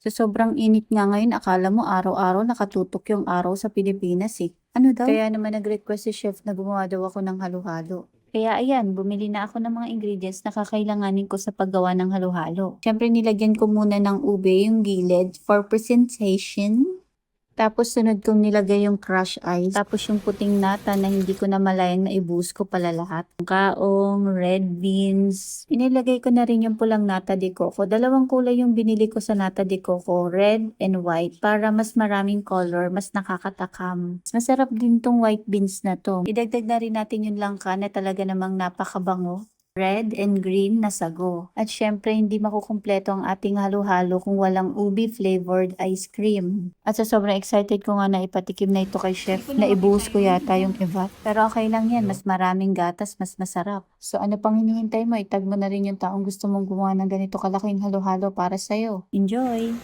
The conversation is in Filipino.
Sa sobrang init nga ngayon, akala mo araw-araw nakatutok yung araw sa Pilipinas eh. Ano daw? Kaya naman nag-request si chef na gumawa daw ako ng halo-halo. Kaya ayan, bumili na ako ng mga ingredients na kakailanganin ko sa paggawa ng halo-halo. Siyempre nilagyan ko muna ng ube yung gilid for presentation. Tapos sunod kong nilagay yung crush ice. Tapos yung puting nata na hindi ko na malayang na ibuhos ko pala lahat. Kaong, red beans. Inilagay ko na rin yung pulang nata de coco. Dalawang kulay yung binili ko sa nata de coco, red and white. Para mas maraming color, mas nakakatakam. Mas masarap din tong white beans na to. Idagdag na rin natin yung langka na talaga namang napakabango. Red and green na sago. At syempre, hindi makukumpleto ang ating halo-halo kung walang ubi flavored ice cream. At sa sobrang excited ko nga na ipatikim na ito kay chef, na ibuhos ko yata yung iba. Pero okay lang yan, mas maraming gatas, mas masarap. So ano pang hinihintay mo? Itag mo na rin yung taong gusto mong gumawa ng ganito kalaking halo-halo para sa'yo. Enjoy!